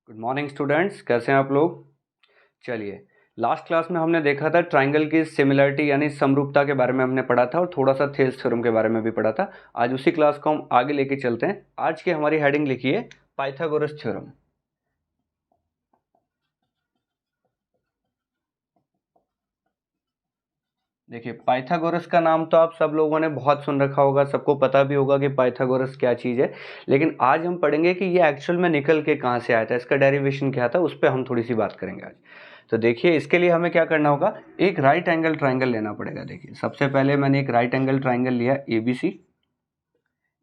Good morning students, कैसे हैं आप लोग। चलिए, लास्ट क्लास में हमने देखा था ट्राइंगल की सिमिलरिटी यानी समरूपता के बारे में हमने पढ़ा था और थोड़ा सा थेल्स थ्योरम के बारे में भी पढ़ा था। आज उसी क्लास को हम आगे लेके चलते हैं। आज की हमारी हेडिंग लिखिए पाइथागोरस थ्योरम। देखिए, पाइथागोरस का नाम तो आप सब लोगों ने बहुत सुन रखा होगा, सबको पता भी होगा कि पाइथागोरस क्या चीज़ है। लेकिन आज हम पढ़ेंगे कि ये एक्चुअल में निकल के कहाँ से आया था, इसका डेरिवेशन क्या था, उस पर हम थोड़ी सी बात करेंगे आज। तो देखिए, इसके लिए हमें क्या करना होगा, एक राइट एंगल ट्राइंगल लेना पड़ेगा। देखिए, सबसे पहले मैंने एक राइट एंगल ट्राइंगल लिया ABC।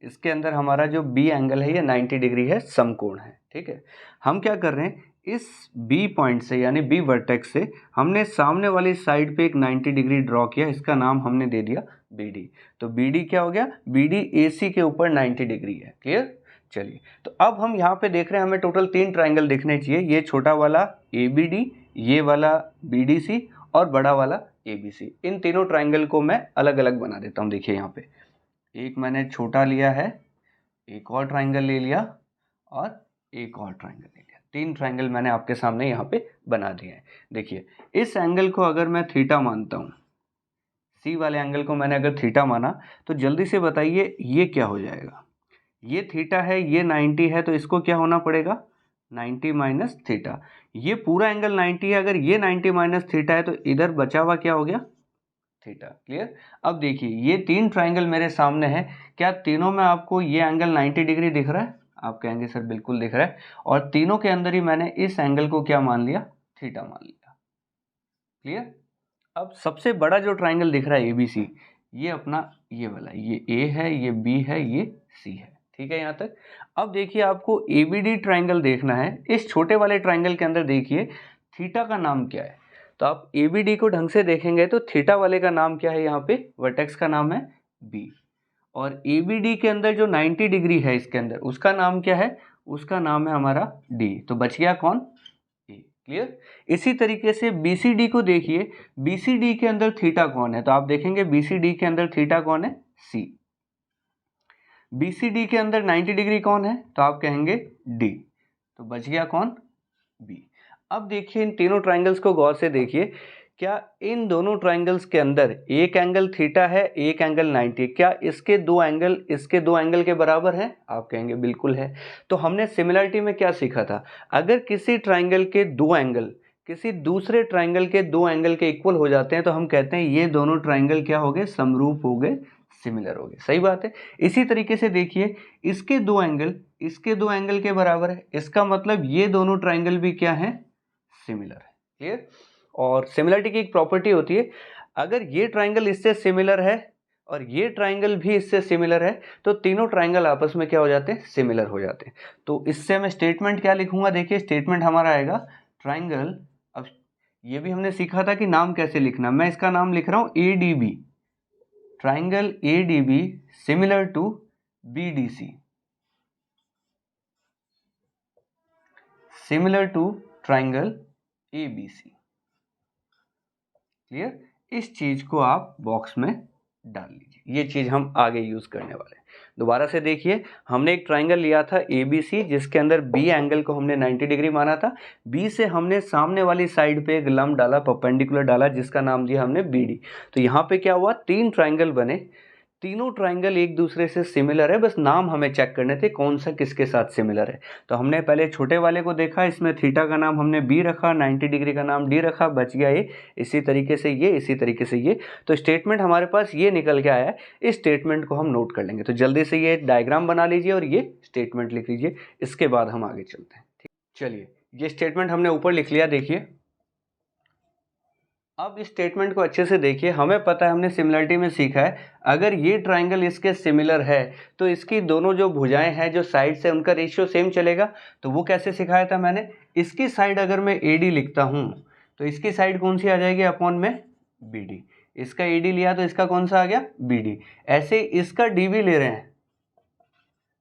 इसके अंदर हमारा जो बी एंगल है ये 90 डिग्री है, समकोण है। ठीक है, हम क्या कर रहे हैं, इस बी पॉइंट से यानी बी वर्टेक्स से हमने सामने वाली साइड पे एक 90 डिग्री ड्रॉ किया, इसका नाम हमने दे दिया BD। तो BD क्या हो गया, BD AC के ऊपर 90 डिग्री है। क्लियर। चलिए, तो अब हम यहाँ पे देख रहे हैं हमें टोटल 3 ट्राइंगल दिखने चाहिए। ये छोटा वाला ABD, ये वाला BDC और बड़ा वाला ABC। इन तीनों ट्राइंगल को मैं अलग अलग बना देता हूँ। देखिए, यहाँ पे एक मैंने छोटा लिया है, एक और ट्राइंगल ले लिया और एक और ट्राइंगल ले लिया। 3 ट्राइंगल मैंने आपके सामने यहाँ पे बना दिए हैं। देखिए, इस एंगल को अगर मैं थीटा मानता हूँ, सी वाले एंगल को मैंने अगर थीटा माना, तो जल्दी से बताइए ये क्या हो जाएगा। ये थीटा है, ये 90 है, तो इसको क्या होना पड़ेगा, 90 माइनस थीटा। ये पूरा एंगल 90 है, अगर ये 90 माइनस थीटा है तो इधर बचा हुआ क्या हो गया, थीटा। क्लियर। अब देखिए, ये 3 ट्राइंगल मेरे सामने है, क्या तीनों में आपको ये एंगल 90 डिग्री दिख रहा है। आप कहेंगे सर बिल्कुल दिख रहा है, और तीनों के अंदर ही मैंने इस एंगल को क्या मान लिया, थीटा मान लिया। क्लियर। अब सबसे बड़ा जो ट्राइंगल दिख रहा है ABC, ये अपना ये वाला, ये A है, ये B है, ये C है। ठीक है यहाँ तक। अब देखिए, आपको ABD ट्राइंगल देखना है। इस छोटे वाले ट्राइंगल के अंदर देखिए थीटा का नाम क्या है। तो आप ABD को ढंग से देखेंगे तो थीटा वाले का नाम क्या है, यहाँ पे वर्टेक्स का नाम है B। और ABD के अंदर जो 90 डिग्री है इसके अंदर, उसका नाम क्या है, उसका नाम है हमारा D। तो बच गया कौन, A। क्लियर। इसी तरीके से BCD को देखिए, BCD के अंदर थीटा कौन है, तो आप देखेंगे BCD के अंदर थीटा कौन है, C। BCD के अंदर 90 डिग्री कौन है, तो आप कहेंगे D। तो बच गया कौन, B। अब देखिए, इन तीनों ट्राइंगल्स को गौर से देखिए, क्या इन दोनों ट्राइंगल्स के अंदर एक एंगल थीटा है, एक एंगल 90, क्या इसके दो एंगल के बराबर हैं, आप कहेंगे बिल्कुल है। तो हमने सिमिलरिटी में क्या सीखा था, अगर किसी ट्राइंगल के दो एंगल किसी दूसरे ट्राइंगल के दो एंगल के इक्वल हो जाते हैं तो हम कहते हैं ये दोनों ट्राइंगल क्या हो गए, समरूप हो गए, सिमिलर हो गए। सही बात है। इसी तरीके से देखिए, इसके दो एंगल के बराबर है, इसका मतलब ये दोनों ट्राइंगल भी क्या है, सिमिलर है। क्लियर। और सिमिलरिटी की एक प्रॉपर्टी होती है, अगर ये ट्राइंगल इससे सिमिलर है और ये ट्राइंगल भी इससे सिमिलर है तो तीनों ट्राइंगल आपस में क्या हो जाते हैं, सिमिलर हो जाते हैं। तो इससे मैं स्टेटमेंट क्या लिखूंगा, देखिए स्टेटमेंट हमारा आएगा ट्राइंगल। अब ये भी हमने सीखा था कि नाम कैसे लिखना, मैं इसका नाम लिख रहा हूं ADB, triangle ADB similar to BDC, similar to triangle ABC। Clear. इस चीज को आप बॉक्स में डाल लीजिए, ये चीज हम आगे यूज करने वाले हैं। दोबारा से देखिए, हमने एक ट्राइंगल लिया था ABC जिसके अंदर B एंगल को हमने 90 डिग्री माना था। B से हमने सामने वाली साइड पे एक लंब डाला, परपेंडिकुलर डाला, जिसका नाम दिया हमने BD। तो यहाँ पे क्या हुआ, 3 ट्राइंगल बने, तीनों ट्राइंगल एक दूसरे से सिमिलर है, बस नाम हमें चेक करने थे कौन सा किसके साथ सिमिलर है। तो हमने पहले छोटे वाले को देखा, इसमें थीटा का नाम हमने B रखा, 90 डिग्री का नाम D रखा, बच गया ये। इसी तरीके से ये, इसी तरीके से ये। तो स्टेटमेंट हमारे पास ये निकल के आया है, इस स्टेटमेंट को हम नोट कर लेंगे। तो जल्दी से ये डायग्राम बना लीजिए और ये स्टेटमेंट लिख लीजिए, इसके बाद हम आगे चलते हैं। ठीक, चलिए, ये स्टेटमेंट हमने ऊपर लिख लिया। देखिए, अब इस स्टेटमेंट को अच्छे से देखिए, हमें पता है, हमने सिमिलरिटी में सीखा है, अगर ये ट्राइंगल इसके सिमिलर है तो इसकी दोनों जो भुजाएं हैं, जो साइड्स है, उनका रेशियो सेम चलेगा। तो वो कैसे सिखाया था मैंने, इसकी साइड अगर मैं AD लिखता हूं तो इसकी साइड कौन सी आ जाएगी, अपॉन में BD। इसका AD लिया तो इसका कौन सा आ गया, BD। ऐसे इसका DB ले रहे हैं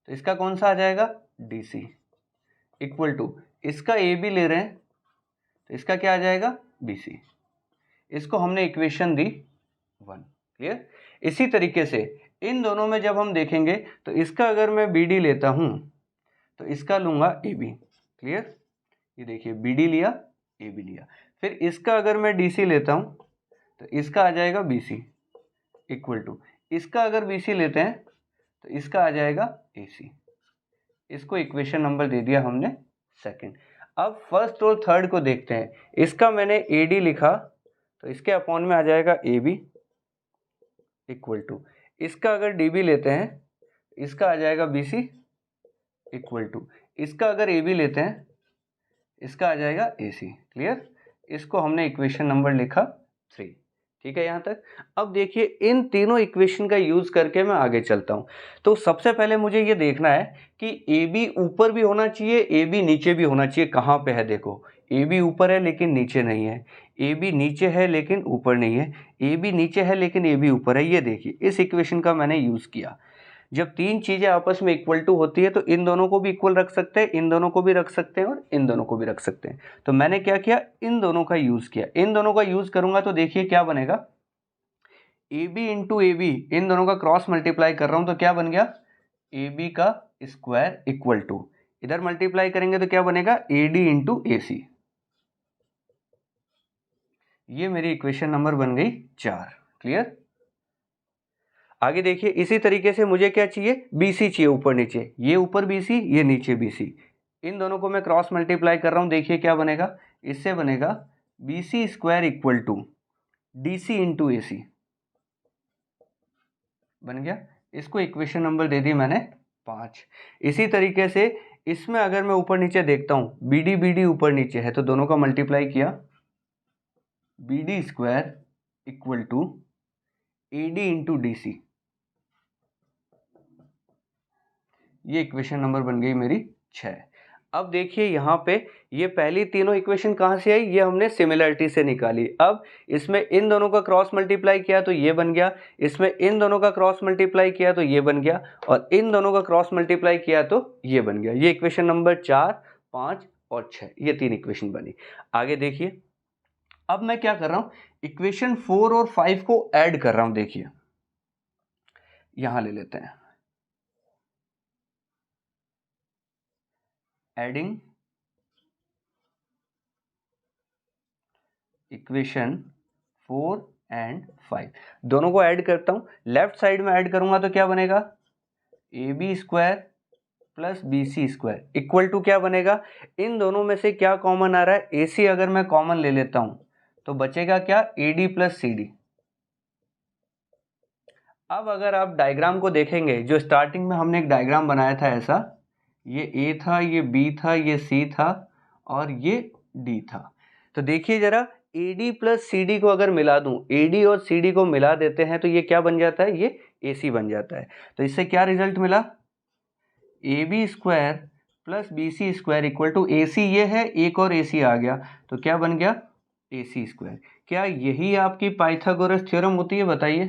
तो इसका कौन सा आ जाएगा, DC, इक्वल टू इसका AB ले रहे हैं तो इसका क्या आ जाएगा, BC। इसको हमने इक्वेशन दी 1। क्लियर। इसी तरीके से इन दोनों में जब हम देखेंगे तो इसका अगर मैं BD लेता हूं तो इसका लूंगा AB। क्लियर। ये देखिए बी डी लिया, ए बी लिया। फिर इसका अगर मैं डी सी लेता हूँ तो इसका आ जाएगा बी सी इक्वल टू, इसका अगर बी सी लेते हैं तो इसका आ जाएगा ए सी। इसको इक्वेशन नंबर दे दिया हमने सेकंड। अब फर्स्ट और थर्ड को देखते हैं। इसका मैंने ए डी लिखा तो इसके अपॉन में आ जाएगा ए बी इक्वल टू, इसका अगर डी बी लेते हैं इसका आ जाएगा बी सी इक्वल टू, इसका अगर ए बी लेते हैं इसका आ जाएगा ए सी। क्लियर? इसको हमने इक्वेशन नंबर लिखा 3। ठीक है यहाँ तक। अब देखिए इन तीनों इक्वेशन का यूज करके मैं आगे चलता हूँ। तो सबसे पहले मुझे ये देखना है कि ए बी ऊपर भी होना चाहिए, ए बी नीचे भी होना चाहिए। कहाँ पे है देखो, ए बी ऊपर है लेकिन नीचे नहीं है, ए बी नीचे है लेकिन ऊपर नहीं है, ए बी नीचे है लेकिन ए बी ऊपर है। ये देखिए इस इक्वेशन का मैंने यूज किया। जब तीन चीजें आपस में इक्वल टू होती है तो इन दोनों को भी इक्वल रख सकते हैं, इन दोनों को भी रख सकते हैं और इन दोनों को भी रख सकते हैं। तो मैंने क्या किया, इन दोनों का यूज किया। इन दोनों का यूज करूंगा तो देखिए क्या बनेगा, A B into A B, इन दोनों का क्रॉस मल्टीप्लाई कर रहा हूं तो क्या बन गया, ए बी का स्क्वायर इक्वल टू, इधर मल्टीप्लाई करेंगे तो क्या बनेगा, A D into A C. ये मेरी इक्वेशन नंबर बन गई 4। क्लियर? आगे देखिए इसी तरीके से मुझे क्या चाहिए, BC चाहिए ऊपर नीचे, ये ऊपर BC ये नीचे BC। इन दोनों को मैं क्रॉस मल्टीप्लाई कर रहा हूं, देखिए क्या बनेगा, इससे बनेगा BC square equal to DC into A C. बन गया। इसको इक्वेशन नंबर दे दी मैंने 5। इसी तरीके से इसमें अगर मैं ऊपर नीचे देखता हूं, BD BD ऊपर नीचे है तो दोनों का मल्टीप्लाई किया, BD square equal to AD into DC। ये इक्वेशन नंबर बन गई मेरी 6। अब देखिए यहाँ पे ये पहली तीनों इक्वेशन कहाँ से आई, ये हमने सिमिलरिटी से निकाली। अब इसमें इन दोनों का क्रॉस मल्टीप्लाई किया तो ये बन गया, इसमें इन दोनों का क्रॉस मल्टीप्लाई किया तो ये बन गया, और इन दोनों का क्रॉस मल्टीप्लाई किया तो ये बन गया। ये इक्वेशन नंबर 4, 5 और 6, ये 3 इक्वेशन बनी। आगे देखिए अब मैं क्या कर रहा हूँ, इक्वेशन 4 और 5 को ऐड कर रहा हूँ। देखिए यहां ले लेते हैं, एडिंग इक्वेशन 4 एंड 5, दोनों को ऐड करता हूं। लेफ्ट साइड में ऐड करूंगा तो क्या बनेगा, A B square plus B C square equal to क्या बनेगा, इन दोनों में से क्या कॉमन आ रहा है, ए सी अगर मैं कॉमन ले लेता हूं तो बचेगा क्या, A D plus C D. अब अगर आप डायग्राम को देखेंगे, जो स्टार्टिंग में हमने एक डायग्राम बनाया था ऐसा, ये ए था, ये बी था, ये सी था और ये डी था। तो देखिए जरा, A D plus C D को अगर मिला दूं, ए डी और सी डी को मिला देते हैं तो ये क्या बन जाता है, ये ए सी बन जाता है। तो इससे क्या रिजल्ट मिला, A B square plus B C square equal to A C, ये है एक और ए सी आ गया तो क्या बन गया, ए सी स्क्वायर। क्या यही आपकी पाइथागोरस थ्योरम होती है, बताइए?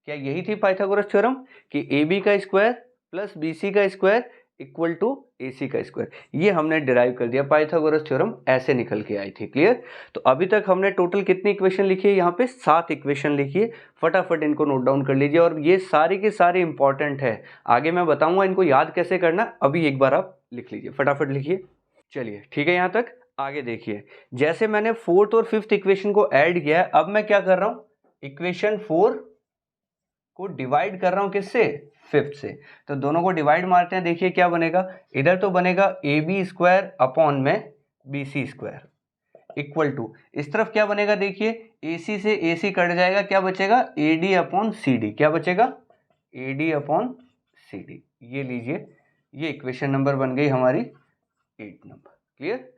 क्या यही थी पाइथागोरस थ्योरम कि ए बी का स्क्वायर प्लस बी सी का स्क्वायर इक्वल टू ए सी का स्क्वायर? ये हमने डिराइव कर दिया, पाइथागोरस थ्योरम ऐसे निकल के आई थी। क्लियर? तो अभी तक हमने टोटल कितनी इक्वेशन लिखी है, यहाँ पे 7 इक्वेशन लिखी है। फटाफट इनको नोट डाउन कर लीजिए, और ये सारी की सारी इंपॉर्टेंट है, आगे मैं बताऊंगा इनको याद कैसे करना। अभी एक बार आप लिख लीजिए, फटाफट लिखिए। चलिए ठीक है, यहाँ तक। आगे देखिए, जैसे मैंने 4th और 5th इक्वेशन को ऐड किया है, अब मैं क्या कर रहा हूँ, इक्वेशन 4 को डिवाइड कर रहा हूं किससे, 5th से। तो दोनों को डिवाइड मारते हैं, देखिए क्या बनेगा, इधर तो बनेगा ए बी स्क्वायर अपॉन में B C square equal to, इस तरफ क्या बनेगा, देखिए ए सी से ए सी कट जाएगा, क्या बचेगा, A D upon C D. क्या बचेगा, A D upon C D. ये लीजिए, ये इक्वेशन नंबर बन गई हमारी 8 नंबर। क्लियर?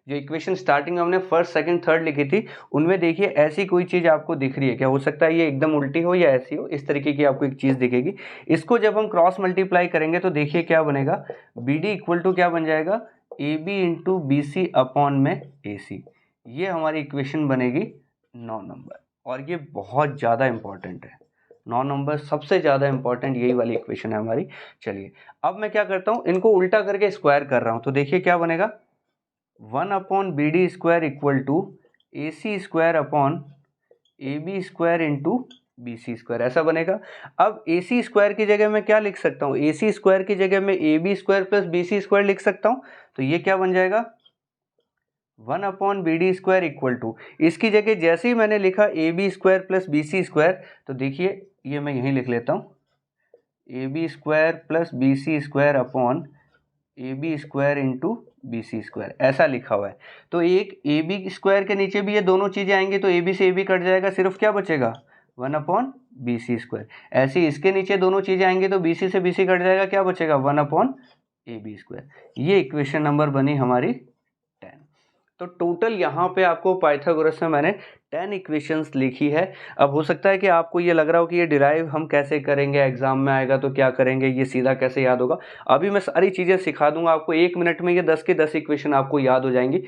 जो इक्वेशन स्टार्टिंग में हमने फर्स्ट सेकंड थर्ड लिखी थी, उनमें देखिए ऐसी कोई चीज़ आपको दिख रही है क्या, हो सकता है ये एकदम उल्टी हो या ऐसी हो, इस तरीके की आपको एक चीज़ दिखेगी। इसको जब हम क्रॉस मल्टीप्लाई करेंगे तो देखिए क्या बनेगा, बी डी इक्वल टू क्या बन जाएगा, A B into B C upon में ए सी। ये हमारी इक्वेशन बनेगी 9 नंबर, और ये बहुत ज़्यादा इंपॉर्टेंट है। 9 नंबर सबसे ज़्यादा इंपॉर्टेंट यही वाली इक्वेशन है हमारी। चलिए अब मैं क्या करता हूँ, इनको उल्टा करके स्क्वायर कर रहा हूँ, तो देखिए क्या बनेगा, 1 upon B D square equal to A C square upon A B square into B C square, ऐसा बनेगा। अब ए सी स्क्वायर की जगह मैं क्या लिख सकता हूँ, ए सी स्क्वायर की जगह मैं A B square plus B C square लिख सकता हूँ। तो ये क्या बन जाएगा, 1/BD² इक्वल टू, इसकी जगह जैसे ही मैंने लिखा AB² प्लस BC², तो देखिए ये मैं यहीं लिख लेता हूँ, AB² plus BC² upon AB² into BC², ऐसा लिखा हुआ है। तो एक AB² के नीचे भी ये दोनों चीज़ें आएंगी तो AB से AB कट जाएगा, सिर्फ क्या बचेगा 1/BC²। ऐसे इसके नीचे दोनों चीज़ें आएंगी तो BC से BC कट जाएगा, क्या बचेगा 1/AB²। ये इक्वेशन नंबर बनी हमारी 10। तो टोटल यहाँ पे आपको पाइथागोरस में मैंने 10 इक्वेशंस लिखी है। अब हो सकता है कि आपको ये लग रहा हो कि ये डिराइव हम कैसे करेंगे, एग्जाम में आएगा तो क्या करेंगे, ये सीधा कैसे याद होगा। अभी मैं सारी चीज़ें सिखा दूंगा आपको, 1 मिनट में ये 10 के 10 इक्वेशन आपको याद हो जाएंगी।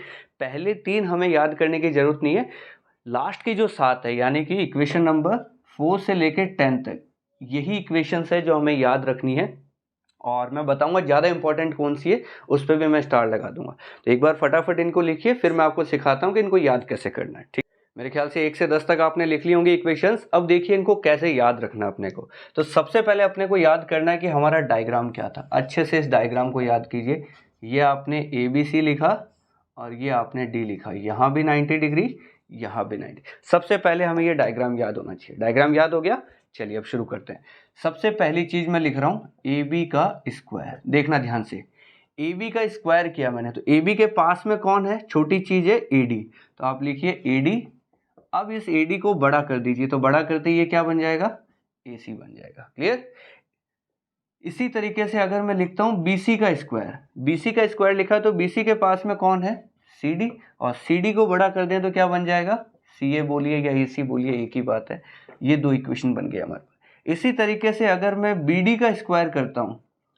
पहले 3 हमें याद करने की जरूरत नहीं है, लास्ट की जो 7 है यानी कि इक्वेशन नंबर 4 से लेकर 10 तक, यही इक्वेशंस है जो हमें याद रखनी है। और मैं बताऊंगा ज़्यादा इंपॉर्टेंट कौन सी है, उस पर भी मैं स्टार लगा दूंगा। तो एक बार फटाफट इनको लिखिए, फिर मैं आपको सिखाता हूं कि इनको याद कैसे करना है। ठीक, मेरे ख्याल से 1 से 10 तक आपने लिख ली होंगी इक्वेशंस। अब देखिए इनको कैसे याद रखना अपने को। तो सबसे पहले अपने को याद करना है कि हमारा डायग्राम क्या था। अच्छे से इस डायग्राम को याद कीजिए। ये आपने ABC लिखा और ये आपने D लिखा, यहाँ भी 90 डिग्री, यहाँ भी 90। सबसे पहले हमें ये डायग्राम याद होना चाहिए। डायग्राम याद हो गया, चलिए अब शुरू करते हैं। सबसे पहली चीज मैं लिख रहा हूं AB का स्क्वायर। देखना ध्यान से, AB का स्क्वायर किया मैंने, तो AB के पास में कौन है, छोटी चीज है AD, तो आप लिखिए AD। अब इस AD को बड़ा कर दीजिए, तो बड़ा करते ही ये क्या बन जाएगा, AC बन जाएगा। क्लियर। इसी तरीके से अगर मैं लिखता हूं BC का स्क्वायर, BC का स्क्वायर लिखा तो BC के पास में कौन है CD, और CD को बड़ा कर दें तो क्या बन जाएगा, CA बोलिए या AC बोलिए, एक ही बात है। ये 2 इक्वेशन बन गए हमारे। इसी तरीके से अगर मैं BD का स्क्वायर करता हूं,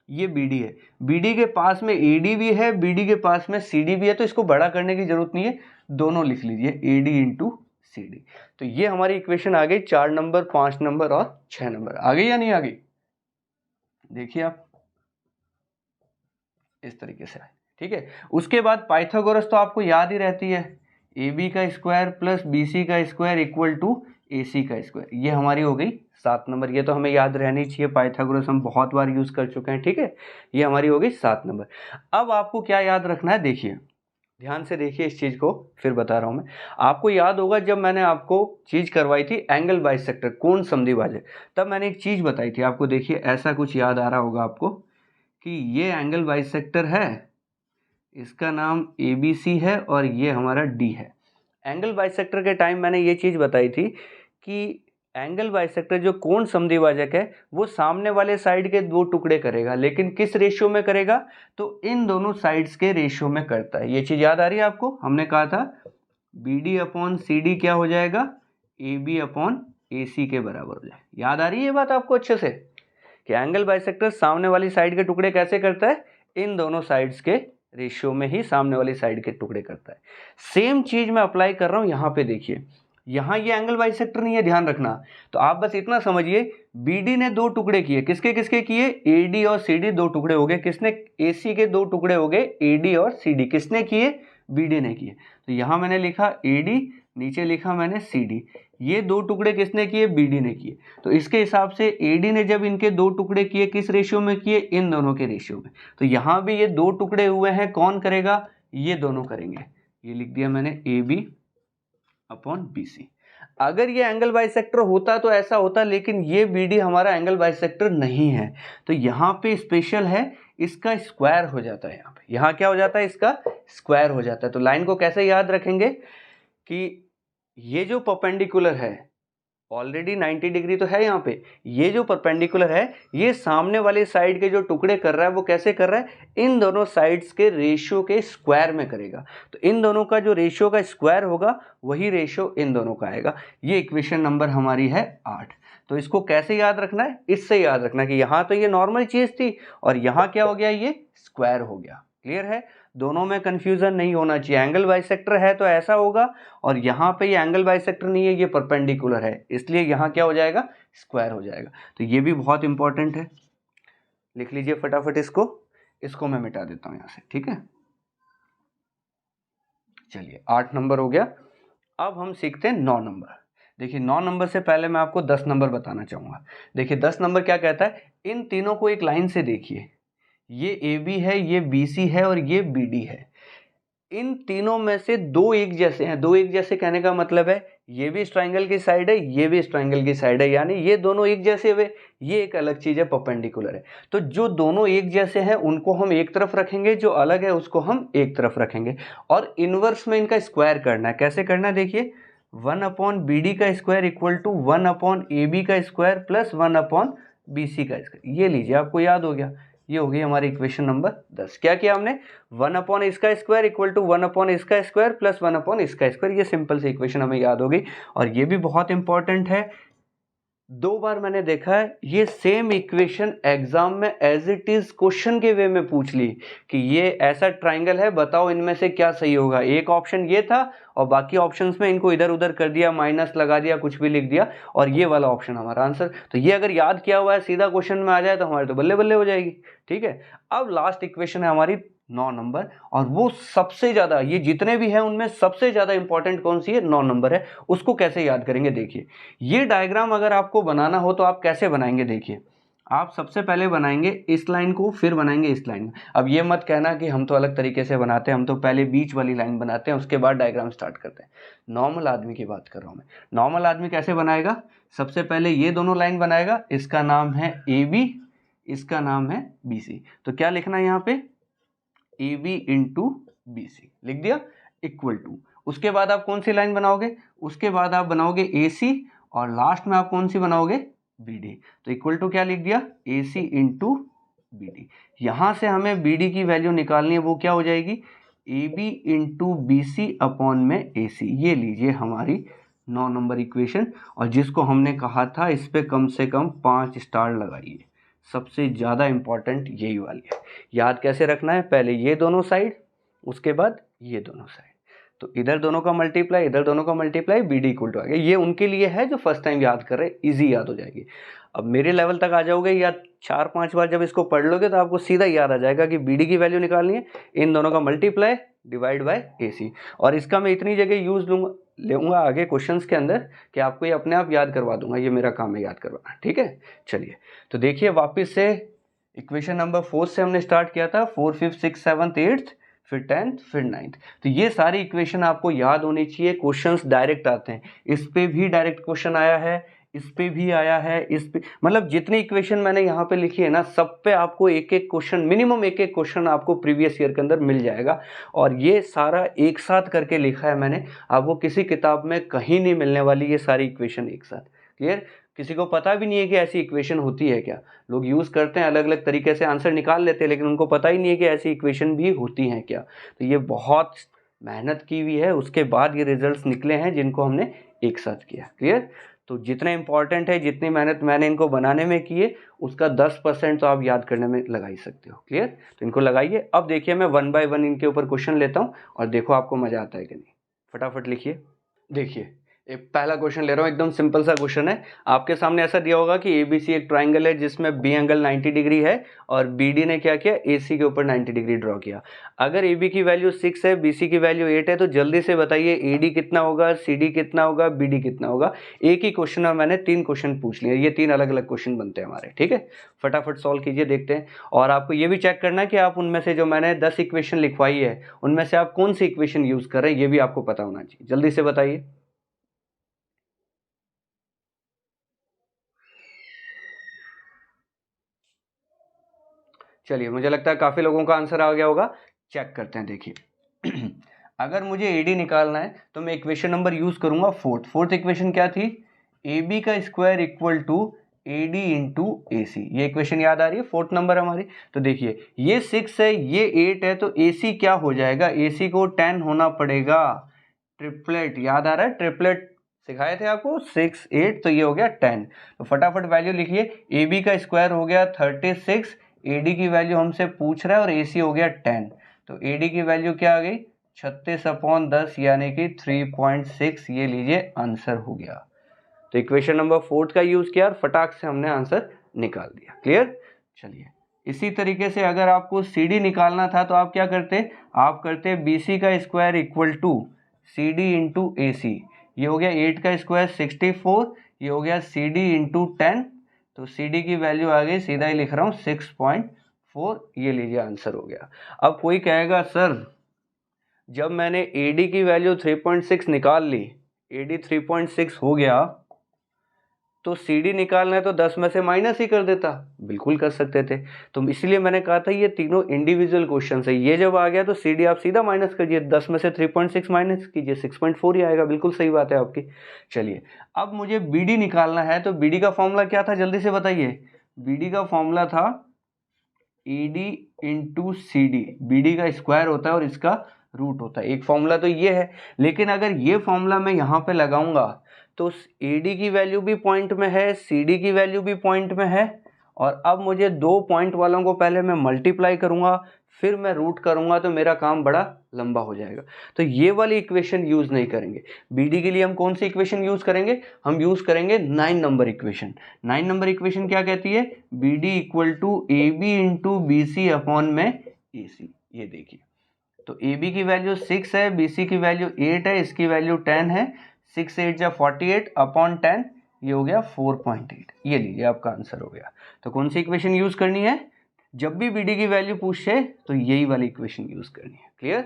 ये BD है, BD के पास में AD भी है, BD के पास में CD भी है, तो इसको बड़ा करने की जरूरत नहीं है, दोनों लिख लीजिए AD इंटू CD। तो ये हमारी इक्वेशन आ गई 4 नंबर, 5 नंबर और 6 नंबर। आ गई या नहीं आ गई, देखिए आप इस तरीके से। ठीक है, उसके बाद पाइथागोरस तो आपको याद ही रहती है, AB का स्क्वायर प्लस BC का स्क्वायर इक्वल टू AC का स्क्वायर, ये हमारी हो गई 7 नंबर। ये तो हमें याद रहनी चाहिए, पाइथागोरस हम बहुत बार यूज कर चुके हैं। ठीक है, ये हमारी हो गई 7 नंबर। अब आपको क्या याद रखना है, देखिए ध्यान से देखिए इस चीज को, फिर बता रहा हूं मैं। आपको याद होगा जब मैंने आपको चीज करवाई थी एंगल बाइसेक्टर, कोण समद्विभाजक, तब मैंने एक चीज बताई थी आपको। देखिए ऐसा कुछ याद आ रहा होगा आपको कि ये एंगल बाइसेक्टर है, इसका नाम ABC है और ये हमारा D है। एंगल बाइसेक्टर के टाइम मैंने ये चीज बताई थी कि एंगल बाइसेक्टर जो कोण समद्विभाजक है वो सामने वाले साइड के 2 टुकड़े करेगा, लेकिन किस रेशियो में करेगा, तो इन दोनों साइड्स के रेशियो में करता है। ये चीज याद आ रही है आपको, हमने कहा था BD अपॉन CD क्या हो जाएगा, AB अपॉन AC के बराबर हो जाए। याद आ रही है ये बात आपको अच्छे से, कि एंगल बाइसेक्टर सामने वाली साइड के टुकड़े कैसे करता है, इन दोनों साइड्स के रेशियो में ही सामने वाली साइड के टुकड़े करता है। सेम चीज मैं अप्लाई कर रहा हूं यहाँ पे। देखिए यहाँ ये एंगल बाइसेक्टर नहीं है, ध्यान रखना। तो आप बस इतना समझिए, BD ने 2 टुकड़े किए, किसके किसके किए, AD और CD 2 टुकड़े हो गए, किसने, AC के 2 टुकड़े हो गए, AD और CD किसने किए, BD ने किए। तो यहाँ मैंने लिखा AD, नीचे लिखा मैंने CD, ये 2 टुकड़े किसने किए, BD ने किए। तो इसके हिसाब से AD ने जब इनके 2 टुकड़े किए, किस रेशियो में किए, इन दोनों के रेशियो में। तो यहाँ भी ये 2 टुकड़े हुए हैं, कौन करेगा, ये दोनों करेंगे। ये लिख दिया मैंने AB अपॉन BC। अगर ये एंगल बाइसेक्टर होता तो ऐसा होता, लेकिन ये BD हमारा एंगल बाइसेक्टर नहीं है, तो यहाँ पे स्पेशल है, इसका स्क्वायर हो जाता है। यहाँ पे, यहाँ क्या हो जाता है, इसका स्क्वायर हो जाता है। तो लाइन को कैसे याद रखेंगे कि ये जो परपेंडिकुलर है, ऑलरेडी 90 डिग्री तो है यहाँ पे, ये जो परपेंडिकुलर है ये सामने वाले साइड के जो टुकड़े कर रहा है वो कैसे कर रहा है, इन दोनों साइड्स के रेशियो के स्क्वायर में करेगा। तो इन दोनों का जो रेशियो का स्क्वायर होगा वही रेशियो इन दोनों का आएगा। ये इक्वेशन नंबर हमारी है 8। तो इसको कैसे याद रखना है, इससे याद रखना कि यहाँ तो ये नॉर्मल चीज थी और यहाँ क्या हो गया, ये स्क्वायर हो गया। क्लियर है, दोनों में कंफ्यूजन नहीं होना चाहिए। एंगल बाइसेक्टर है तो ऐसा होगा, और यहाँ पे ये एंगल बाइसेक्टर नहीं है, ये परपेंडिकुलर है, इसलिए यहाँ क्या हो जाएगा, स्क्वायर हो जाएगा। तो ये भी बहुत इंपॉर्टेंट है, लिख लीजिए फटाफट इसको मैं मिटा देता हूँ यहाँ से। ठीक है, चलिए 8 नंबर हो गया। अब हम सीखते हैं 9 नंबर। देखिए 9 नंबर से पहले मैं आपको 10 नंबर बताना चाहूँगा। देखिए 10 नंबर क्या कहता है, इन तीनों को एक लाइन से देखिए, ये AB है, ये BC है और ये BD है। इन तीनों में से दो एक जैसे हैं। दो एक जैसे कहने का मतलब है ये भी इस ट्राइंगल की साइड है, ये भी इस ट्राइंगल की साइड है, यानी ये दोनों एक जैसे हुए, ये एक अलग चीज है, परपेंडिकुलर है। तो जो दोनों एक जैसे हैं उनको हम एक तरफ रखेंगे, जो अलग है उसको हम एक तरफ रखेंगे। और इनवर्स में इनका स्क्वायर करना है। कैसे करना है देखिए, 1/BD का स्क्वायर इक्वल टू 1/AB का स्क्वायर प्लस 1/BC का स्क्वायर। ये लीजिए, आपको याद हो गया, ये हो गई हमारी इक्वेशन नंबर 10। क्या किया हमने, 1 इसका स्क्वायर इक्वल टू 1 इसका स्क्वायर प्लस 1 इसका स्क्वायर। ये सिंपल सी इक्वेशन हमें याद हो गई। और ये भी बहुत इंपॉर्टेंट है, दो बार मैंने देखा है ये सेम इक्वेशन एग्जाम में एज इट इज क्वेश्चन के वे में पूछ ली कि ये ऐसा ट्राइंगल है, बताओ इनमें से क्या सही होगा। एक ऑप्शन ये था और बाकी ऑप्शंस में इनको इधर उधर कर दिया, माइनस लगा दिया, कुछ भी लिख दिया, और ये वाला ऑप्शन हमारा आंसर। तो ये अगर याद किया हुआ है, सीधा क्वेश्चन में आ जाए तो हमारे तो बल्ले बल्ले हो जाएगी। ठीक है, अब लास्ट इक्वेशन है हमारी 9 नंबर, और वो सबसे ज्यादा, ये जितने भी हैं उनमें सबसे ज्यादा इंपॉर्टेंट कौन सी है, 9 नंबर है। उसको कैसे याद करेंगे देखिए, ये डायग्राम अगर आपको बनाना हो तो आप कैसे बनाएंगे देखिए। आप सबसे पहले बनाएंगे इस लाइन को, फिर बनाएंगे इस लाइन। अब ये मत कहना कि हम तो अलग तरीके से बनाते हैं, हम तो पहले बीच वाली लाइन बनाते हैं उसके बाद डायग्राम स्टार्ट करते हैं। नॉर्मल आदमी की बात कर रहा हूं मैं। नॉर्मल आदमी कैसे बनाएगा, सबसे पहले ये दोनों लाइन बनाएगा, इसका नाम है AB, इसका नाम है BC। तो क्या लिखना है यहाँ पे, AB इंटू BC लिख दिया, इक्वल टू। उसके बाद आप कौन सी लाइन बनाओगे, उसके बाद आप बनाओगे AC, और लास्ट में आप कौन सी बनाओगे, BD। तो इक्वल टू क्या लिख दिया, AC इंटू BD। यहां से हमें BD की वैल्यू निकालनी है, वो क्या हो जाएगी, AB इंटू BC अपॉन में AC। ये लीजिए हमारी 9 नंबर इक्वेशन, और जिसको हमने कहा था इस पे कम से कम 5 स्टार लगाइए। सबसे ज़्यादा इंपॉर्टेंट यही वाली है। याद कैसे रखना है, पहले ये दोनों साइड, उसके बाद ये दोनों साइड। तो इधर दोनों का मल्टीप्लाई, इधर दोनों का मल्टीप्लाई, BD इक्वल टू आ गया। ये उनके लिए है जो फर्स्ट टाइम याद कर रहे हैं, ईजी याद हो जाएगी। अब मेरे लेवल तक आ जाओगे, या 4-5 बार जब इसको पढ़ लोगे तो आपको सीधा याद आ जाएगा कि BD की वैल्यू निकालनी है, इन दोनों का मल्टीप्लाई डिवाइड बाय AC। और इसका मैं इतनी जगह यूज लूंगा आगे क्वेश्चंस के अंदर कि आपको ये अपने आप याद करवा दूंगा, ये मेरा काम है याद करवाना। ठीक है, चलिए तो देखिए वापस से इक्वेशन नंबर 4 से हमने स्टार्ट किया था, 4, 5, 6, 7, 8, फिर 10th, फिर 9th। तो ये सारी इक्वेशन आपको याद होनी चाहिए। क्वेश्चंस डायरेक्ट आते हैं, इस पे भी डायरेक्ट क्वेश्चन आया है, इस पे भी आया है, इस पे, मतलब जितनी इक्वेशन मैंने यहाँ पे लिखी है ना, सब पे आपको एक एक क्वेश्चन, मिनिमम एक एक क्वेश्चन आपको प्रीवियस ईयर के अंदर मिल जाएगा। और ये सारा एक साथ करके लिखा है मैंने, आपको किसी किताब में कहीं नहीं मिलने वाली ये सारी इक्वेशन एक साथ। क्लियर, किसी को पता भी नहीं है कि ऐसी इक्वेशन होती है क्या। लोग यूज करते हैं, अलग अलग तरीके से आंसर निकाल लेते हैं, लेकिन उनको पता ही नहीं है कि ऐसी इक्वेशन भी होती हैं क्या। तो ये बहुत मेहनत की हुई है, उसके बाद ये रिजल्ट्स निकले हैं जिनको हमने एक साथ किया। क्लियर, तो जितना इंपॉर्टेंट है, जितनी मेहनत मैंने इनको बनाने में की है, उसका 10% तो आप याद करने में लगा ही सकते हो। क्लियर, तो इनको लगाइए। अब देखिए मैं 1 बाय 1 इनके ऊपर क्वेश्चन लेता हूँ और देखो आपको मजा आता है कि नहीं। फटाफट लिखिए। देखिए एक पहला क्वेश्चन ले रहा हूँ, एकदम सिंपल सा क्वेश्चन है। आपके सामने ऐसा दिया होगा कि ABC एक ट्राइंगल है जिसमें B एंगल 90 डिग्री है, और BD ने क्या किया, AC के ऊपर 90 डिग्री ड्रॉ किया। अगर AB की वैल्यू 6 है, BC की वैल्यू 8 है, तो जल्दी से बताइए AD कितना होगा, CD कितना होगा, BD कितना होगा। एक ही क्वेश्चन में मैंने 3 क्वेश्चन पूछ लिए, ये 3 अलग अलग क्वेश्चन बनते हैं हमारे। ठीक है, फटाफट सॉल्व कीजिए, देखते हैं। और आपको ये भी चेक करना है कि आप उनमें से जो मैंने 10 इक्वेशन लिखवाई है, उनमें से आप कौन सी इक्वेशन यूज कर रहे हैं, ये भी आपको पता होना चाहिए। जल्दी से बताइए। चलिए, मुझे लगता है काफी लोगों का आंसर आ गया होगा। चेक करते हैं, देखिए अगर मुझे AD निकालना है तो मैं इक्वेशन नंबर यूज करूंगा फोर्थ इक्वेशन क्या थी, AB का square equal to AD into AC। ये इक्वेशन याद आ रही है, फोर्थ नंबर हमारी। तो देखिए ये 6 है, ये 8 है, तो AC क्या हो जाएगा, AC को 10 होना पड़ेगा। ट्रिपलेट याद आ रहा है, ट्रिपलेट सिखाए थे आपको, 6, 8, तो ये हो गया 10। तो फटाफट वैल्यू लिखिए, AB का स्क्वायर हो गया 36, AD की वैल्यू हमसे पूछ रहा है, और AC हो गया 10। तो AD की वैल्यू क्या आ गई, 36/10 यानी कि 3.6। ये लीजिए आंसर हो गया। तो इक्वेशन नंबर 4 का यूज किया और फटाक से हमने आंसर निकाल दिया। क्लियर, चलिए इसी तरीके से अगर आपको CD निकालना था तो आप क्या करते, आप करते BC का square equal to CD into AC। ये हो गया 8 का स्क्वायर 64, ये हो गया CD इंटू 10। तो CD की वैल्यू आ गई, सीधा ही लिख रहा हूँ 6.4। ये लीजिए आंसर हो गया। अब कोई कहेगा सर जब मैंने AD की वैल्यू 3.6 निकाल ली, AD 3.6 हो गया, तो CD निकालना है तो 10 में से माइनस ही कर देता, बिल्कुल कर सकते थे। तो इसलिए मैंने कहा था ये तीनों इंडिविजुअल क्वेश्चन है। ये जब आ गया तो CD आप सीधा माइनस करिए, 10 में से 3.6 माइनस कीजिए, 6.4 ही आएगा। बिल्कुल सही बात है आपकी। चलिए अब मुझे BD निकालना है, तो BD का फॉर्मूला क्या था, जल्दी से बताइए। BD का फॉर्मूला था AD इंटू CD। BD का स्क्वायर होता है और इसका रूट होता है। एक फॉर्मूला तो ये है, लेकिन अगर ये फॉर्मूला मैं यहाँ पे लगाऊंगा तो AD की वैल्यू भी पॉइंट में है, CD की वैल्यू भी पॉइंट में है, और अब मुझे दो पॉइंट वालों को पहले मैं मल्टीप्लाई करूंगा, फिर मैं रूट करूंगा, तो मेरा काम बड़ा लंबा हो जाएगा। तो ये वाली इक्वेशन यूज नहीं करेंगे। BD के लिए हम कौन सी इक्वेशन यूज करेंगे, हम यूज करेंगे 9 नंबर इक्वेशन। 9 नंबर इक्वेशन क्या कहती है, BD equal to AB into BC upon में AC। ये देखिए, तो AB की वैल्यू 6 है, BC की वैल्यू 8 है, इसकी वैल्यू 10 है। 6 8 जा 48 अपॉन 10, ये हो गया 4.8। ये लीजिए आपका आंसर हो गया। तो कौन सी इक्वेशन यूज करनी है, जब भी BD की वैल्यू पूछे तो यही वाली इक्वेशन यूज करनी है। क्लियर।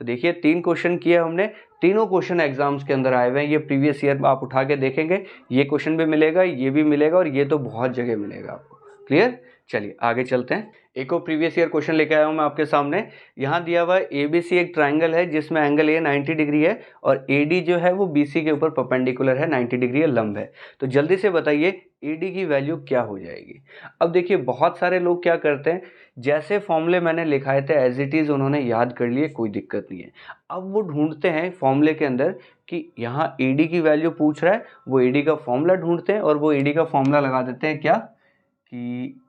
तो देखिए 3 क्वेश्चन किए हमने, तीनों क्वेश्चन एग्जाम्स के अंदर आए हुए हैं। ये प्रीवियस ईयर आप उठा के देखेंगे, ये क्वेश्चन भी मिलेगा, ये भी मिलेगा, और ये तो बहुत जगह मिलेगा आपको। क्लियर। चलिए आगे चलते हैं। एक और प्रीवियस ईयर क्वेश्चन लेके आया हूं मैं आपके सामने। यहाँ दिया हुआ है ABC एक ट्राइंगल है जिसमें एंगल A 90 डिग्री है और AD जो है वो BC के ऊपर परपेंडिकुलर है, 90 डिग्री लंब है। तो जल्दी से बताइए AD की वैल्यू क्या हो जाएगी। अब देखिए बहुत सारे लोग क्या करते हैं, जैसे फॉर्मूले मैंने लिखाए थे एज इट इज उन्होंने याद कर लिए, कोई दिक्कत नहीं है। अब वो ढूंढते हैं फॉर्मूले के अंदर कि यहाँ AD की वैल्यू पूछ रहा है, वो AD का फॉर्मूला ढूंढते हैं और वो AD का फॉर्मूला लगा देते हैं क्या, कि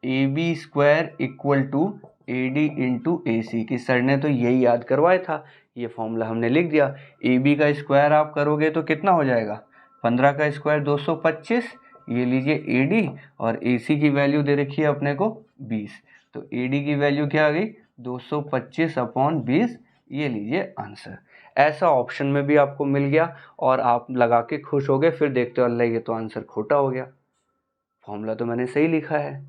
AB square equal to AD into AC। कि सर ने तो यही याद करवाया था, ये फॉर्मूला हमने लिख दिया। AB का स्क्वायर आप करोगे तो कितना हो जाएगा, 15 का स्क्वायर 225, ये लीजिए AD, और AC की वैल्यू दे रखी है अपने को 20। तो AD की वैल्यू क्या आ गई, 225 अपॉन 20। ये लीजिए आंसर। ऐसा ऑप्शन में भी आपको मिल गया और आप लगा के खुश हो गए, फिर देखते हो अल्लाह ये तो आंसर खोटा हो गया, फॉर्मूला तो मैंने सही लिखा है,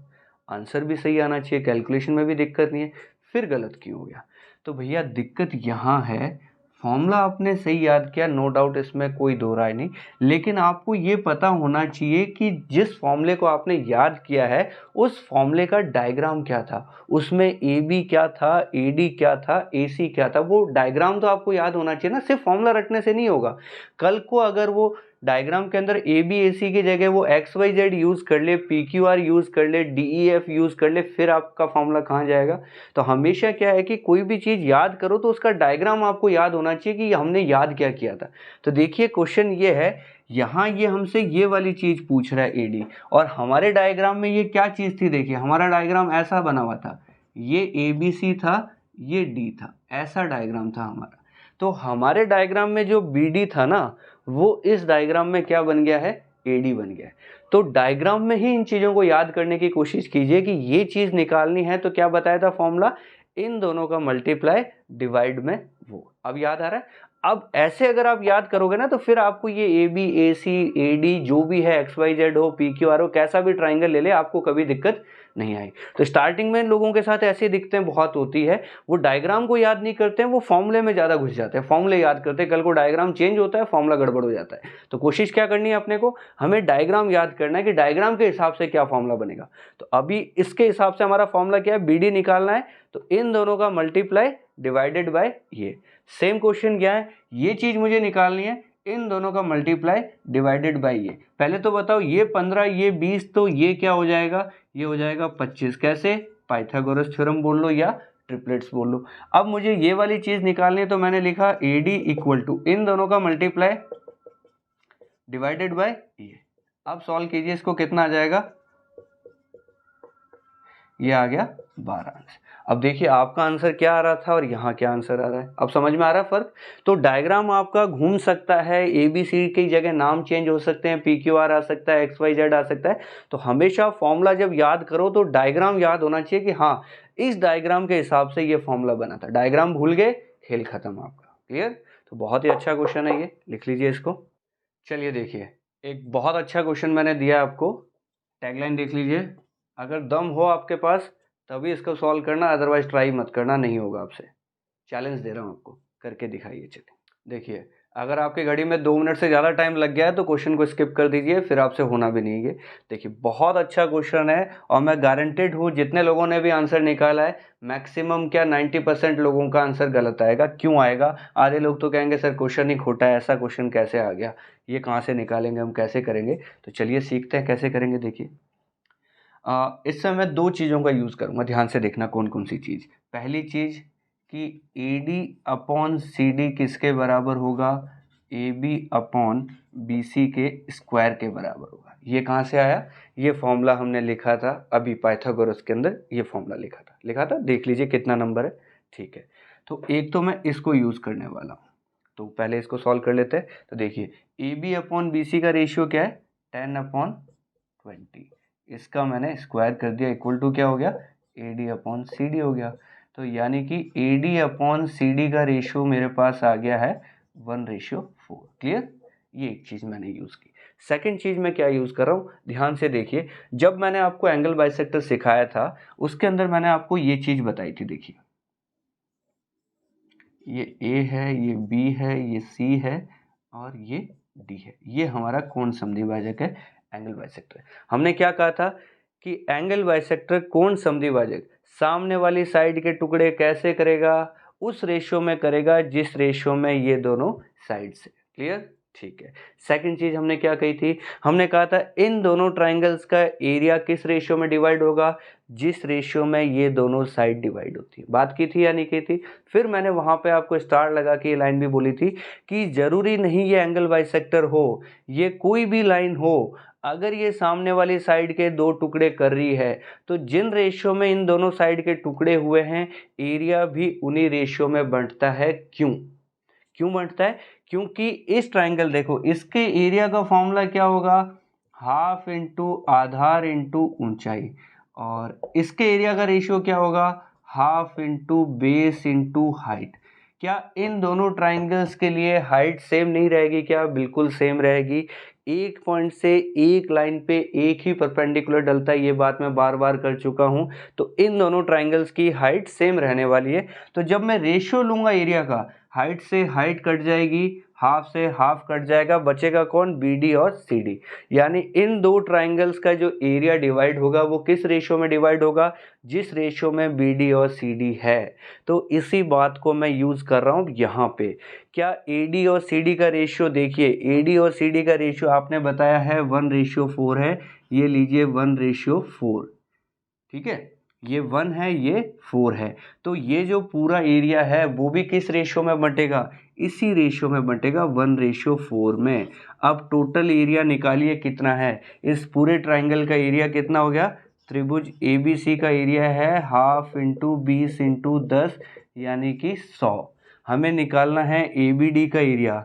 आंसर भी सही आना चाहिए, कैलकुलेशन में भी दिक्कत नहीं है, फिर गलत क्यों हो गया। तो भैया दिक्कत यहाँ है, फॉर्मूला आपने सही याद किया, नो डाउट, इसमें कोई दो राय नहीं, लेकिन आपको ये पता होना चाहिए कि जिस फॉर्मूले को आपने याद किया है उस फॉर्मूले का डायग्राम क्या था, उसमें AB क्या था, AD क्या था, AC क्या था, वो डायग्राम तो आपको याद होना चाहिए ना। सिर्फ फॉर्मूला रटने से नहीं होगा। कल को अगर वो डायग्राम के अंदर ABAC की जगह वो XYZ यूज कर ले, PQR यूज कर ले, DEF यूज कर ले, फिर आपका फॉर्मूला कहाँ जाएगा। तो हमेशा क्या है कि कोई भी चीज याद करो तो उसका डायग्राम आपको याद होना चाहिए कि हमने याद क्या किया था। तो देखिए क्वेश्चन ये है, यहाँ ये हमसे ये वाली चीज पूछ रहा है AD, और हमारे डायग्राम में ये क्या चीज थी, देखिए हमारा डायग्राम ऐसा बना हुआ था, ये ABC था, ये D था, ऐसा डायग्राम था हमारा। तो हमारे डायग्राम में जो BD था ना, वो इस डायग्राम में क्या बन गया है, AD बन गया है। तो डायग्राम में ही इन चीजों को याद करने की कोशिश कीजिए कि ये चीज निकालनी है, तो क्या बताया था फॉर्मूला, इन दोनों का मल्टीप्लाई डिवाइड में वो। अब याद आ रहा है। अब ऐसे अगर आप याद करोगे ना तो फिर आपको ये AB AC AD जो भी है, XYZ हो, PQR हो, कैसा भी ट्राइंगल ले ले, आपको कभी दिक्कत नहीं आई। तो स्टार्टिंग में लोगों के साथ ऐसे दिखते हैं, बहुत होती है, वो डायग्राम को याद नहीं करते हैं, वो फॉर्मूले में ज़्यादा घुस जाते हैं, फॉर्मूले याद करते हैं, कल को डायग्राम चेंज होता है, फॉर्मूला गड़बड़ हो जाता है। तो कोशिश क्या करनी है अपने को, हमें डायग्राम याद करना है कि डायग्राम के हिसाब से क्या फॉर्मूला बनेगा। तो अभी इसके हिसाब से हमारा फॉर्मूला क्या है, BD निकालना है, तो इन दोनों का मल्टीप्लाई डिवाइडेड बाय ये। सेम क्वेश्चन क्या है, ये चीज मुझे निकालनी है, इन दोनों का मल्टीप्लाई डिवाइडेड बाय ये। पहले तो बताओ ये 15 ये 20, तो ये क्या हो जाएगा, ये हो जाएगा 25। कैसे, पाइथागोरस थ्योरम बोल लो या ट्रिपलेट्स बोल लो। अब मुझे ये वाली चीज निकालनी है, तो मैंने लिखा AD इक्वल टू इन दोनों का मल्टीप्लाई डिवाइडेड बाय ये। अब सॉल्व कीजिए इसको, कितना आ जाएगा, ये आ गया 12 आंसर। अब देखिए आपका आंसर क्या आ रहा था और यहाँ क्या आंसर आ रहा है, अब समझ में आ रहा है फर्क। तो डायग्राम आपका घूम सकता है, ABC की जगह नाम चेंज हो सकते हैं, PQR आ सकता है, XYZ आ सकता है। तो हमेशा फॉर्मूला जब याद करो तो डायग्राम याद होना चाहिए कि हाँ इस डायग्राम के हिसाब से ये फॉर्मूला बना था। डायग्राम भूल गए, खेल खत्म आपका। क्लियर। तो बहुत ही अच्छा क्वेश्चन है ये, लिख लीजिए इसको। चलिए देखिए एक बहुत अच्छा क्वेश्चन मैंने दिया आपको, टैगलाइन देख लीजिए, अगर दम हो आपके पास तभी इसको सॉल्व करना, अदरवाइज ट्राई मत करना, नहीं होगा आपसे, चैलेंज दे रहा हूँ आपको। करके दिखाइए। चलिए देखिए, अगर आपकी घड़ी में 2 मिनट से ज़्यादा टाइम लग गया है तो क्वेश्चन को स्किप कर दीजिए, फिर आपसे होना भी नहीं है। देखिए बहुत अच्छा क्वेश्चन है और मैं गारंटेड हूँ जितने लोगों ने भी आंसर निकाला है मैक्सिमम क्या 90% लोगों का आंसर गलत आएगा। क्यों आएगा? आधे लोग तो कहेंगे सर क्वेश्चन ही खोटा है, ऐसा क्वेश्चन कैसे आ गया, ये कहाँ से निकालेंगे, हम कैसे करेंगे। तो चलिए सीखते हैं कैसे करेंगे। देखिए इस समय मैं 2 चीज़ों का यूज़ करूँगा, ध्यान से देखना कौन कौन सी चीज़। पहली चीज़ कि AD अपॉन CD किसके बराबर होगा? AB अपॉन BC के स्क्वायर के बराबर होगा। ये कहाँ से आया? ये फॉर्मूला हमने लिखा था अभी पाइथागोरस के अंदर, ये फॉर्मूला लिखा था, देख लीजिए कितना नंबर है। ठीक है, तो एक तो मैं इसको यूज़ करने वाला हूँ, तो पहले इसको सॉल्व कर लेते हैं। तो देखिए AB अपॉन BC का रेशियो क्या है? 10/20। इसका मैंने स्क्वायर कर दिया, इक्वल टू क्या हो गया? AD अपॉन CD हो गया। तो यानी कि AD अपॉन CD का रेशियो मेरे पास आ गया है 1:4। क्लियर? ये एक चीज़ मैंने यूज़ की। सेकंड चीज़ मैं क्या यूज़ कर रहा हूँ, ध्यान से देखिए। जब मैंने आपको एंगल बाइसेक्टर सिखाया था उसके अंदर मैंने आपको ये चीज़ बताई थी। देखिए ये A है, ये B है, ये C है और ये D है। ये हमारा कोण समद्विभाजक है, एंगल बाइसेक्टर। हमने क्या कहा था कि एंगल बाइसेक्टर कोण समद्विभाजक सामने वाली साइड के टुकड़े कैसे करेगा? उस रेशियो में करेगा जिस रेशियो में ये दोनों साइड से। क्लियर? ठीक है। सेकंड चीज हमने क्या कही थी? हमने कहा था इन दोनों ट्राइंगल्स का एरिया किस रेशियो में डिवाइड होगा? जिस रेशियो में ये दोनों साइड डिवाइड होती है। बात की थी या नहीं की थी? फिर मैंने वहां पे आपको स्टार लगा के ये लाइन भी बोली थी कि जरूरी नहीं ये एंगल बाइसेक्टर हो, ये कोई भी लाइन हो, अगर ये सामने वाली साइड के 2 टुकड़े कर रही है तो जिन रेशियो में इन दोनों साइड के टुकड़े हुए हैं एरिया भी उन्हीं रेशियो में बंटता है। क्यों बंटता है? क्योंकि इस ट्राइंगल देखो, इसके एरिया का फॉर्मूला क्या होगा? हाफ इंटू आधार इंटू ऊंचाई, और इसके एरिया का रेशियो क्या होगा? Half into base into height. क्या इन दोनों ट्राइंगल्स के लिए हाइट सेम नहीं रहेगी? क्या बिल्कुल सेम रहेगी। एक पॉइंट से एक लाइन पे एक ही परपेंडिकुलर डलता है, ये बात मैं बार बार कर चुका हूं। तो इन दोनों ट्राइंगल्स की हाइट सेम रहने वाली है। तो जब मैं रेशियो लूंगा एरिया का, हाइट से हाइट कट जाएगी, हाफ से हाफ कट जाएगा, बचेगा कौन? BD और CD। यानी इन 2 ट्राइंगल्स का जो एरिया डिवाइड होगा वो किस रेशियो में डिवाइड होगा? जिस रेशियो में BD और CD है। तो इसी बात को मैं यूज कर रहा हूं यहाँ पे। क्या AD और CD का रेशियो देखिए, AD और CD का रेशियो आपने बताया है 1:4 है। ये लीजिए 1:4। ठीक है, ये 1 है, ये 4 है। तो ये जो पूरा एरिया है वो भी किस रेशियो में बंटेगा? इसी रेशियो में बंटेगा, 1:4 में। अब टोटल एरिया निकालिए कितना है? इस पूरे ट्राइंगल का एरिया कितना हो गया? त्रिभुज ABC का एरिया है हाफ इंटू 20 इंटू 10 यानी कि 100। हमें निकालना है ABD का एरिया।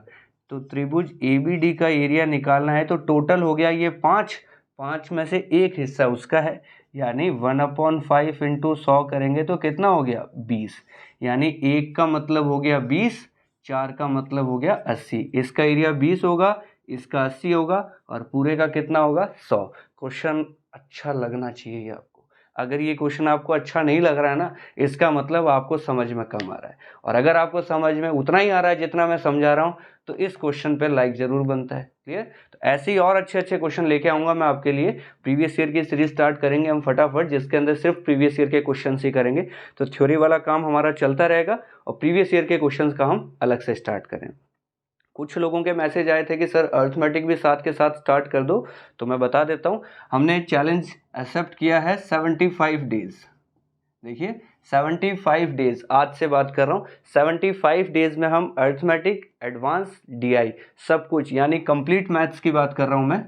तो त्रिभुज ABD का एरिया निकालना है तो टोटल हो गया ये 5 में से एक हिस्सा उसका है, यानी 1/5 इंटू 100 करेंगे तो कितना हो गया? 20। यानी 1 का मतलब हो गया 20, 4 का मतलब हो गया 80। इसका एरिया 20 होगा, इसका 80 होगा और पूरे का कितना होगा? 100। क्वेश्चन अच्छा लगना चाहिए आपको। अगर ये क्वेश्चन आपको अच्छा नहीं लग रहा है ना, इसका मतलब आपको समझ में कम आ रहा है। और अगर आपको समझ में उतना ही आ रहा है जितना मैं समझा रहा हूँ तो इस क्वेश्चन पे लाइक जरूर बनता है। क्लियर? तो ऐसे ही और अच्छे अच्छे क्वेश्चन लेके आऊंगा मैं आपके लिए। प्रीवियस ईयर की सीरीज स्टार्ट करेंगे हम फटाफट, जिसके अंदर सिर्फ प्रीवियस ईयर के क्वेश्चन ही करेंगे। तो थ्योरी वाला काम हमारा चलता रहेगा और प्रीवियस ईयर के क्वेश्चन का हम अलग से स्टार्ट करें। कुछ लोगों के मैसेज आए थे कि सर अर्थमेटिक भी साथ के साथ स्टार्ट कर दो, तो मैं बता देता हूँ। हमने चैलेंज एक्सेप्ट किया है 75 डेज। देखिए 75 डेज, आज से बात कर रहा हूँ, 75 डेज में हम अर्थमेटिक, एडवांस, DI सब कुछ यानी कंप्लीट मैथ्स की बात कर रहा हूँ मैं।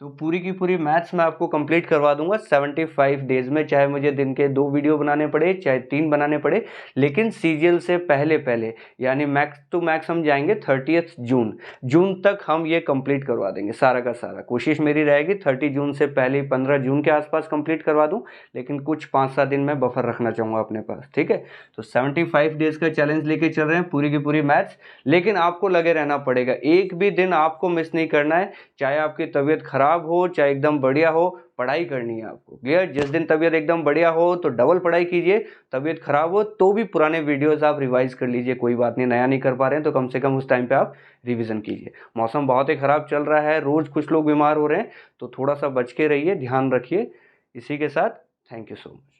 तो पूरी की पूरी मैथ्स मैं आपको कंप्लीट करवा दूंगा 75 डेज में, चाहे मुझे दिन के 2 वीडियो बनाने पड़े चाहे 3 बनाने पड़े, लेकिन सीजीएल से पहले पहले यानी मैक्स टू मैक्स हम जाएंगे 30 जून तक हम ये कंप्लीट करवा देंगे सारा का सारा। कोशिश मेरी रहेगी 30 जून से पहले 15 जून के आसपास कंप्लीट करवा दूं, लेकिन कुछ 5-7 दिन में बफर रखना चाहूँगा अपने पास। ठीक है, तो 75 डेज का चैलेंज लेके चल रहे हैं, पूरी की पूरी मैथ्स, लेकिन आपको लगे रहना पड़ेगा। एक भी दिन आपको मिस नहीं करना है, चाहे आपकी तबीयत खराब हो चाहे एकदम बढ़िया हो, पढ़ाई करनी है आपको। क्लियर? जिस दिन तबीयत एकदम बढ़िया हो तो डबल पढ़ाई कीजिए, तबीयत खराब हो तो भी पुराने वीडियोस आप रिवाइज कर लीजिए, कोई बात नहीं, नया नहीं कर पा रहे हैं तो कम से कम उस टाइम पे आप रिवीजन कीजिए। मौसम बहुत ही खराब चल रहा है, रोज कुछ लोग बीमार हो रहे हैं, तो थोड़ा सा बच के रहिए, ध्यान रखिए। इसी के साथ थैंक यू सो मच।